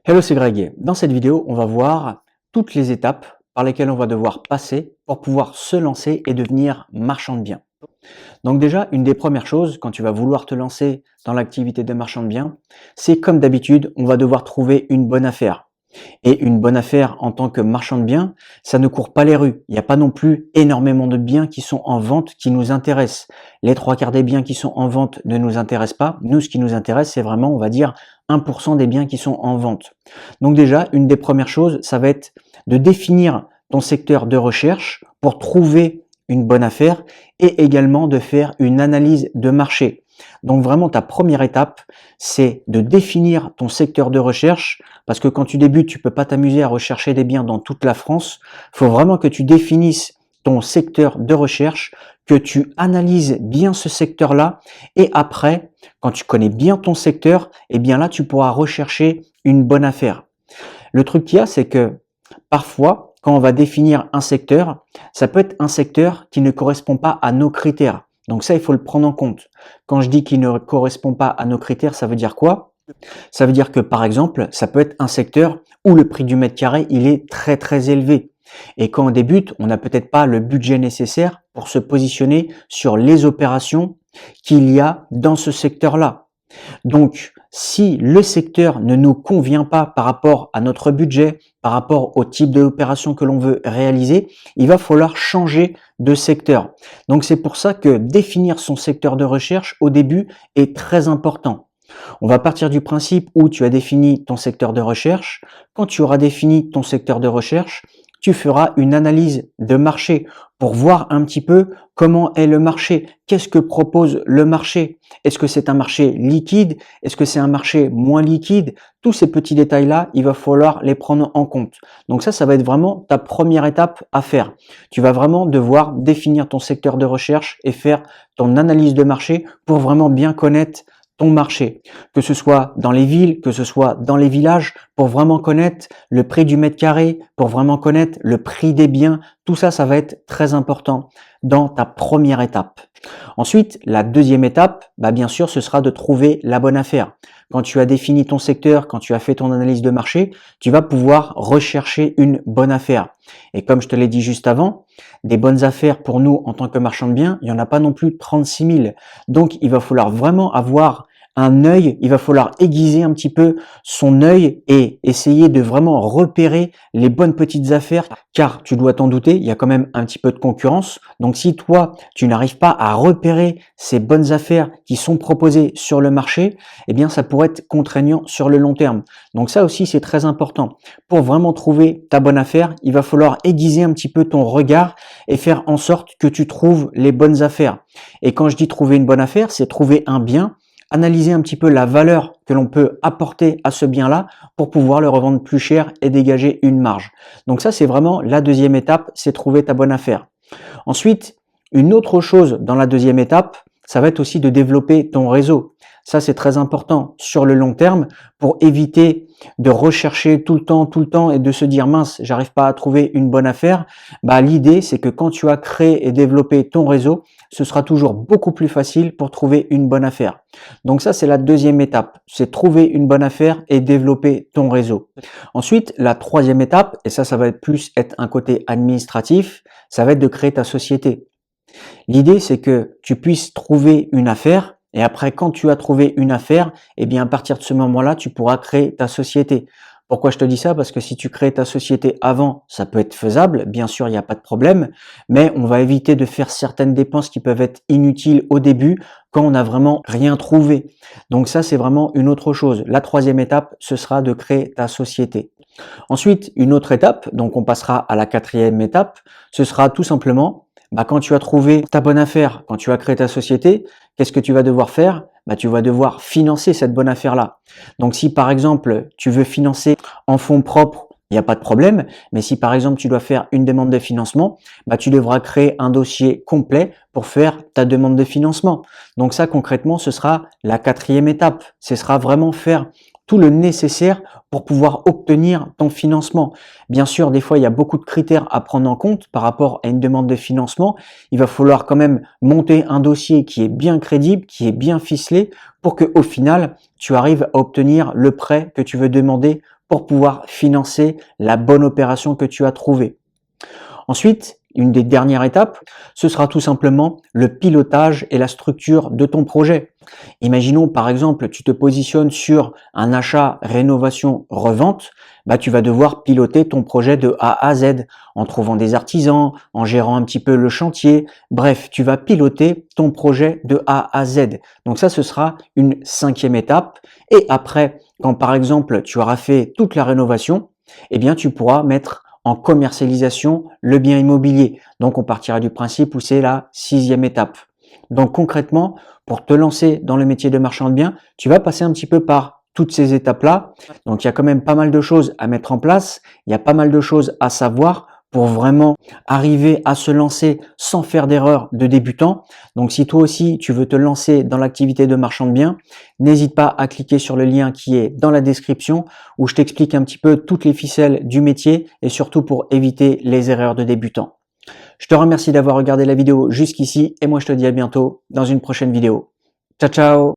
Hello, c'est Greg. Dans cette vidéo, on va voir toutes les étapes par lesquelles on va devoir passer pour pouvoir se lancer et devenir marchand de biens. Donc déjà, une des premières choses, quand tu vas vouloir te lancer dans l'activité de marchand de biens, c'est comme d'habitude, on va devoir trouver une bonne affaire. Et une bonne affaire en tant que marchand de biens, ça ne court pas les rues. Il n'y a pas non plus énormément de biens qui sont en vente qui nous intéressent. Les trois quarts des biens qui sont en vente ne nous intéressent pas. Nous, ce qui nous intéresse, c'est vraiment, on va dire, 1% des biens qui sont en vente. Donc déjà, une des premières choses, ça va être de définir ton secteur de recherche pour trouver une bonne affaire et également de faire une analyse de marché. Donc vraiment, ta première étape, c'est de définir ton secteur de recherche parce que quand tu débutes, tu peux pas t'amuser à rechercher des biens dans toute la France. Il faut vraiment que tu définisses ton secteur de recherche, que tu analyses bien ce secteur-là et après, quand tu connais bien ton secteur, eh bien là, tu pourras rechercher une bonne affaire. Le truc qu'il y a, c'est que parfois, quand on va définir un secteur, ça peut être un secteur qui ne correspond pas à nos critères. Donc ça, il faut le prendre en compte. Quand je dis qu'il ne correspond pas à nos critères, ça veut dire quoi? Ça veut dire que par exemple, ça peut être un secteur où le prix du mètre carré, il est très très élevé. Et quand on débute, on n'a peut-être pas le budget nécessaire pour se positionner sur les opérations qu'il y a dans ce secteur-là. Donc, si le secteur ne nous convient pas par rapport à notre budget, par rapport au type d'opération que l'on veut réaliser, il va falloir changer de secteur. Donc, c'est pour ça que définir son secteur de recherche au début est très important. On va partir du principe où tu as défini ton secteur de recherche. Quand tu auras défini ton secteur de recherche, tu feras une analyse de marché pour voir un petit peu comment est le marché, qu'est-ce que propose le marché. Est-ce que c'est un marché liquide? Est-ce que c'est un marché moins liquide? Tous ces petits détails-là, il va falloir les prendre en compte. Donc ça va être vraiment ta première étape à faire. Tu vas vraiment devoir définir ton secteur de recherche et faire ton analyse de marché pour vraiment bien connaître ton marché, que ce soit dans les villes, que ce soit dans les villages, pour vraiment connaître le prix du mètre carré, pour vraiment connaître le prix des biens. Tout ça, ça va être très important dans ta première étape. Ensuite, la deuxième étape, bien sûr, ce sera de trouver la bonne affaire. Quand tu as défini ton secteur, quand tu as fait ton analyse de marché, tu vas pouvoir rechercher une bonne affaire. Et comme je te l'ai dit juste avant, des bonnes affaires pour nous en tant que marchand de biens, il n'y en a pas non plus 36 000. Donc, il va falloir vraiment avoir un œil, il va falloir aiguiser un petit peu son œil et essayer de vraiment repérer les bonnes petites affaires, car tu dois t'en douter, il y a quand même un petit peu de concurrence. Donc si toi, tu n'arrives pas à repérer ces bonnes affaires qui sont proposées sur le marché, eh bien ça pourrait être contraignant sur le long terme. Donc ça aussi, c'est très important. Pour vraiment trouver ta bonne affaire, il va falloir aiguiser un petit peu ton regard et faire en sorte que tu trouves les bonnes affaires. Et quand je dis trouver une bonne affaire, c'est trouver un bien, analyser un petit peu la valeur que l'on peut apporter à ce bien-là pour pouvoir le revendre plus cher et dégager une marge. Donc ça, c'est vraiment la deuxième étape, c'est trouver ta bonne affaire. Ensuite, une autre chose dans la deuxième étape, ça va être aussi de développer ton réseau. Ça, c'est très important sur le long terme pour éviter de rechercher tout le temps et de se dire mince, j'arrive pas à trouver une bonne affaire. L'idée, c'est que quand tu as créé et développé ton réseau, ce sera toujours beaucoup plus facile pour trouver une bonne affaire. Donc ça, c'est la deuxième étape, c'est trouver une bonne affaire et développer ton réseau. Ensuite, la troisième étape, et ça va être plus être un côté administratif, ça va être de créer ta société. L'idée, c'est que tu puisses trouver une affaire et après, quand tu as trouvé une affaire, eh bien, à partir de ce moment-là, tu pourras créer ta société. Pourquoi je te dis ça? Parce que si tu crées ta société avant, ça peut être faisable. Bien sûr, il n'y a pas de problème, mais on va éviter de faire certaines dépenses qui peuvent être inutiles au début quand on n'a vraiment rien trouvé. Donc ça, c'est vraiment une autre chose. La troisième étape, ce sera de créer ta société. Ensuite, une autre étape, donc on passera à la quatrième étape, ce sera tout simplement quand tu as trouvé ta bonne affaire, quand tu as créé ta société, qu'est-ce que tu vas devoir faire? Tu vas devoir financer cette bonne affaire-là. Donc si par exemple, tu veux financer en fonds propres, il n'y a pas de problème. Mais si par exemple, tu dois faire une demande de financement, tu devras créer un dossier complet pour faire ta demande de financement. Donc ça, concrètement, ce sera la quatrième étape. Ce sera vraiment faire tout le nécessaire pour pouvoir obtenir ton financement. Bien sûr, des fois, il y a beaucoup de critères à prendre en compte par rapport à une demande de financement. Il va falloir quand même monter un dossier qui est bien crédible, qui est bien ficelé pour que, au final, tu arrives à obtenir le prêt que tu veux demander pour pouvoir financer la bonne opération que tu as trouvée. Ensuite, une des dernières étapes, ce sera tout simplement le pilotage et la structure de ton projet. Imaginons par exemple, tu te positionnes sur un achat, rénovation, revente, tu vas devoir piloter ton projet de A à Z en trouvant des artisans, en gérant un petit peu le chantier. Bref, tu vas piloter ton projet de A à Z. Donc ça, ce sera une 5e étape. Et après, quand par exemple, tu auras fait toute la rénovation, eh bien, tu pourras mettre en commercialisation le bien immobilier. Donc, on partira du principe où c'est la 6e étape. Donc, concrètement, pour te lancer dans le métier de marchand de biens, tu vas passer un petit peu par toutes ces étapes-là. Donc, il y a quand même pas mal de choses à mettre en place. Il y a pas mal de choses à savoir pour vraiment arriver à se lancer sans faire d'erreur de débutant. Donc, si toi aussi, tu veux te lancer dans l'activité de marchand de biens, n'hésite pas à cliquer sur le lien qui est dans la description où je t'explique un petit peu toutes les ficelles du métier et surtout pour éviter les erreurs de débutant. Je te remercie d'avoir regardé la vidéo jusqu'ici et moi je te dis à bientôt dans une prochaine vidéo. Ciao, ciao!